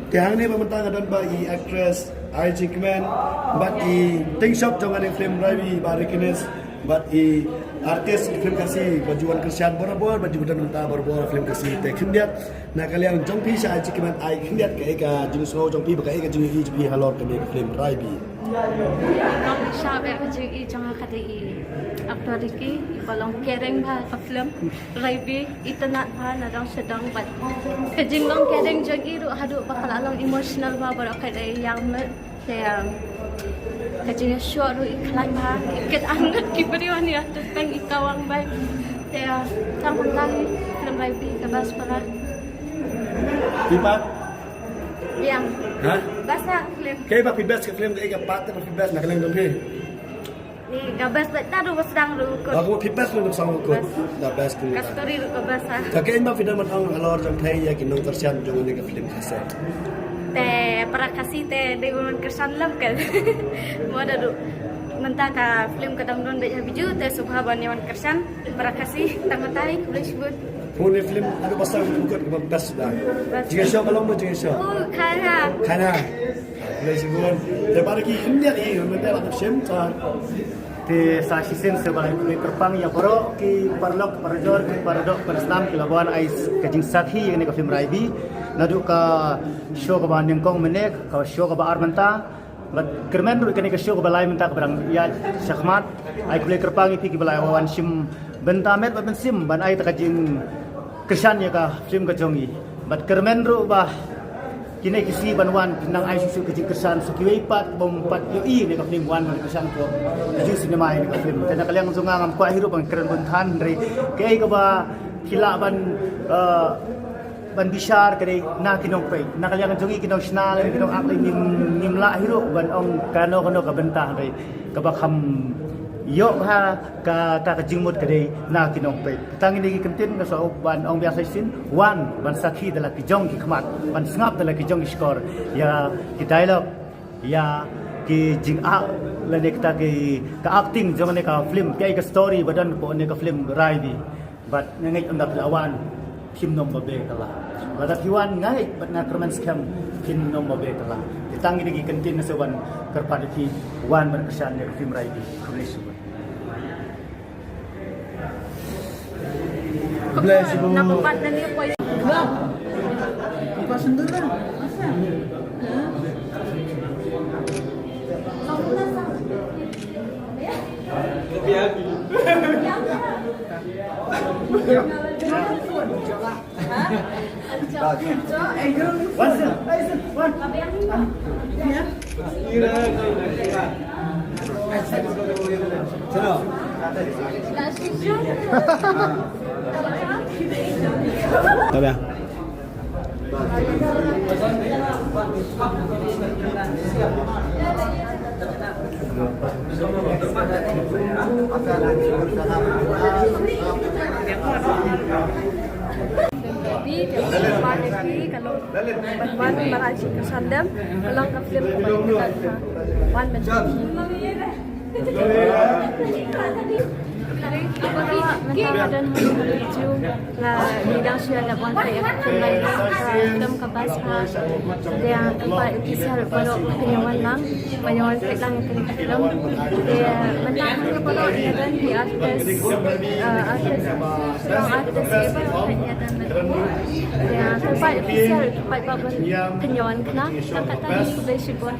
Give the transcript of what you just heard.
Tiang ni pementang adan bagi actress Archie Kman, but i think shop jangan yang film Ravi Barikines, but i artis film kasih bajuan Christian borabor baju budan mentah borabor film kasih te kindiat nak kalian jongpi sa Archie Kman ai kindiat ke eka jung so jongpi baka eka jung i halor ke film Ravi. Siapa yang jadi jangan kata ini aktor ini balong kereng bah film Ravi itu nak bah nadang sedang bat kejinglong kereng jadi ru hadu bakal along emotional bah berakai yang saya kejingnya show ru iklan bah ikat anget kiberi wani atau peng ikawang bah saya sangat lagi film Ravi kebas pernah Pipat? yang Hah? bahasa film Kaya ba pibes ke film eka partner pibes nak kalian jongpi? ni gabas bat taru sedang ru Aku pibes lu sama aku. Da best ku. kastori ru gabas Kaya ba film man ang halor jongpi ya kinong Christian jong ni ke film kasih. te para kasih te dengan kesan love kan mau ada tu mentah ka film kadang don dah biju te subha baniwan kesan para kasih tangga tarik boleh sebut Huni film ada pasal bukan ke best dah. Jika show kalau mau jika show. oh kana Kana. Boleh sebut. Lepas lagi India ni mentah ada film tar. Ti sa sisin sebagai kulit terpang ya boro ki parlok parjor ki paradok perslam ki labuan ais kajing sakhi ini ka film Ravi nadu ka show ka banding kong menek ka show ka baar menta bat kermen ru kini ka show ka balai menta ka barang ya syahmat ai kulit terpang iti ki balai wan sim bentamet bat sim ban ai ta kajing kesan ya ka film ka jongi bat kermen ru bah kini kisi banwan nang ai susu kecil kesan sukiwei pat bompat yoi ni ka film wan man kesan ko jadi sinema ni ka film kana kaliang sunga ngam kwa hirup ang keren buntan dari kay ka ba kila ban bishar kare na kinong pe na kaliang jongi kinong snal kinong akli nimla hirup ban ong kano ka bentah dari ka ba kham yok ha ka jingmut kare na kinong pe tangin ni kentin na so ban ong biasa sin wan ban sakhi dala ki jong ki khmat ban ngap dala ki jong ki skor ya ki dialogue ya ki jing a la nek ta ki ka acting jong ne ka film kai ka story badan po ne ka film Ravi but ngai undak lawan kim nom babe kala badat hiwan ngai bat na kerman scam kim nom babe kala tangin ni kentin na so ban karpadiki wan ban kesan ne film Ravi kulis Bless you. napapat na niya po Pasundul lah. Tahu ya? Jadi kalau lagi kalau bantuan para cik kesandam kalau ke film kebanyakan wan benci. Apabila mentah dan menuju bidang sudah dapat saya film kebas yang tempat kisah pada penyawan lang penyawan film film dia mentah hanya pada dan di artis hanya dan yang tempat kisah tempat penyawan kena kakak tadi boleh sebut.